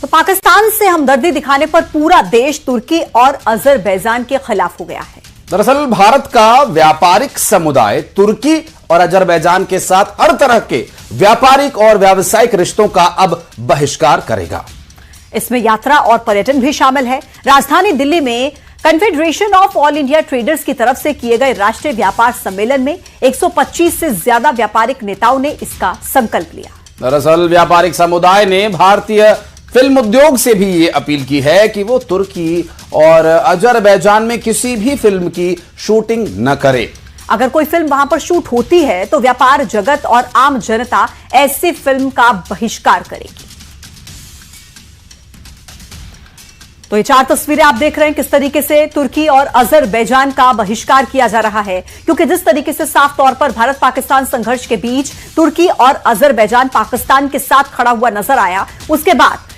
तो पाकिस्तान से हमदर्दी दिखाने पर पूरा देश तुर्की और अजरबैजान के खिलाफ हो गया है। दरअसल भारत का व्यापारिक समुदाय तुर्की और अजरबैजान के साथ हर तरह के व्यापारिक और व्यावसायिक रिश्तों का अब बहिष्कार करेगा। इसमें यात्रा और पर्यटन भी शामिल है। राजधानी दिल्ली में confederation of all India traders की तरफ से किए गए राष्ट्रीय व्यापार सम्मेलन में 125 से ज्यादा व्यापारिक नेताओं ने इसका संकल्प लिया। दरअसल व्यापारिक समुदाय ने भारतीय फिल्म उद्योग से भी ये अपील की है कि वो तुर्की और अजरबैजान में किसी भी फिल्म की शूटिंग न करे। अगर कोई फिल्म वहां पर शूट होती है तो व्यापार जगत और आम जनता ऐसी फिल्म का बहिष्कार करेगी। तो ये 4 तस्वीरें आप देख रहे हैं किस तरीके से तुर्की और अजरबैजान का बहिष्कार किया जा रहा है, क्योंकि जिस तरीके से साफ तौर पर भारत पाकिस्तान संघर्ष के बीच तुर्की और अजरबैजान पाकिस्तान के साथ खड़ा हुआ नजर आया, उसके बाद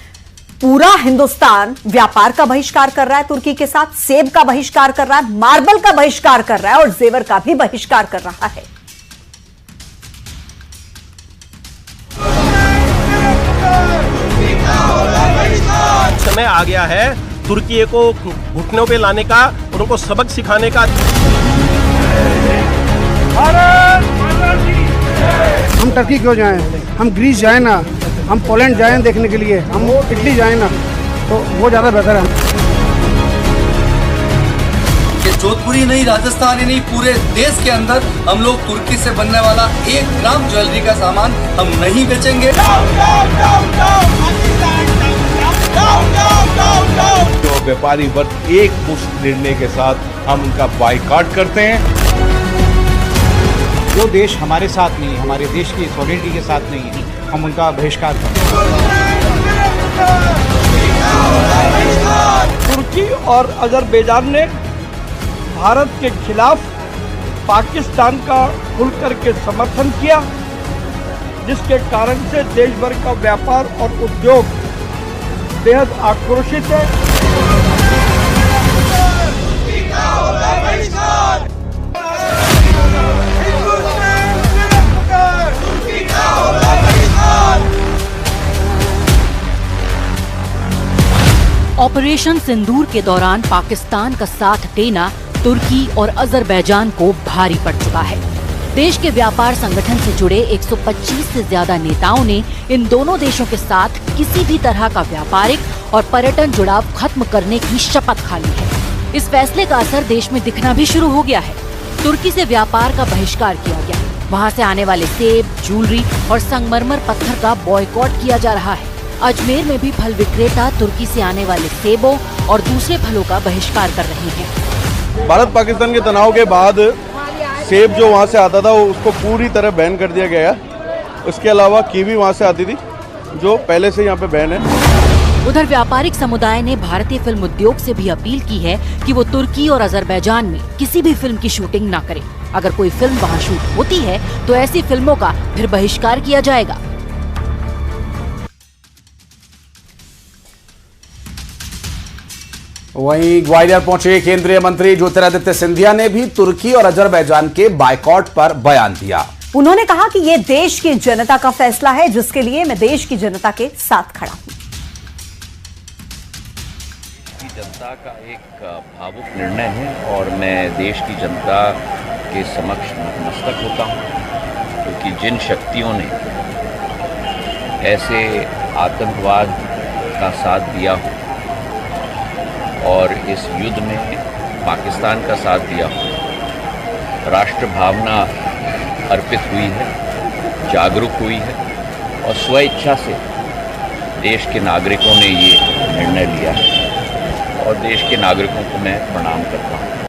पूरा हिंदुस्तान व्यापार का बहिष्कार कर रहा है। तुर्की के साथ सेब का बहिष्कार कर रहा है, मार्बल का बहिष्कार कर रहा है और जेवर का भी बहिष्कार कर रहा है। समय आ गया है तुर्की को घुटनों पे लाने का और उनको सबक सिखाने का। हम टर्की क्यों जाएं? हम ग्रीस जाएं ना, हम पोलैंड जाएं देखने के लिए, हम इटली जाएं ना, तो वो ज़्यादा बेहतर है। जोधपुर ही नहीं, राजस्थान ही नहीं, पूरे देश के अंदर हम लोग तुर्की से बनने वाला 1 ग्राम ज्वेलरी का सामान हम नहीं बेचेंगे। जो व्यापारी वर्ग एक मुश्त निर्णय के साथ हम उनका बायकॉट करते हैं। जो देश हमारे साथ नहीं, हमारे देश की सॉवरेनिटी के साथ नहीं है, हम उनका बहिष्कार करते हैं। तुर्की और अजरबैजान ने भारत के खिलाफ पाकिस्तान का खुल करके समर्थन किया, जिसके कारण से देश भर का व्यापार और उद्योग बेहद आक्रोशित है। ऑपरेशन सिंदूर के दौरान पाकिस्तान का साथ देना तुर्की और अजरबैजान को भारी पड़ चुका है। देश के व्यापार संगठन से जुड़े 125 से ज्यादा नेताओं ने इन दोनों देशों के साथ किसी भी तरह का व्यापारिक और पर्यटन जुड़ाव खत्म करने की शपथ खा ली है। इस फैसले का असर देश में दिखना भी शुरू हो गया है। तुर्की से व्यापार का बहिष्कार किया गया, वहाँ से आने वाले सेब, ज्वेलरी और संगमरमर पत्थर का बॉयकॉट किया जा रहा है। अजमेर में भी फल विक्रेता तुर्की से आने वाले सेबों और दूसरे फलों का बहिष्कार कर रहे हैं। भारत पाकिस्तान के तनाव के बाद सेब जो वहाँ से आता था उसको पूरी तरह बैन कर दिया गया है। उसके अलावा कीवी वहाँ से आती थी जो पहले से यहाँ पे बैन है। उधर व्यापारिक समुदाय ने भारतीय फिल्म उद्योग से भी अपील की है कि वो तुर्की और अजरबैजान में किसी भी फिल्म की शूटिंग न करे। अगर कोई फिल्म वहाँ शूट होती है तो ऐसी फिल्मों का फिर बहिष्कार किया जाएगा। वहीं ग्वालियर पहुंचे केंद्रीय मंत्री ज्योतिरादित्य सिंधिया ने भी तुर्की और अजरबैजान के बायकॉट पर बयान दिया। उन्होंने कहा कि ये देश की जनता का फैसला है, जिसके लिए मैं देश की जनता के साथ खड़ा हूं। जनता का एक भावुक निर्णय है और मैं देश की जनता के समक्ष नतमस्तक होता हूं, क्योंकि जिन शक्तियों ने ऐसे आतंकवाद का साथ दिया हो और इस युद्ध में पाकिस्तान का साथ दिया हो, राष्ट्र भावना अर्पित हुई है, जागरूक हुई है और स्वेच्छा से देश के नागरिकों ने ये निर्णय लिया है और देश के नागरिकों को मैं प्रणाम करता हूँ।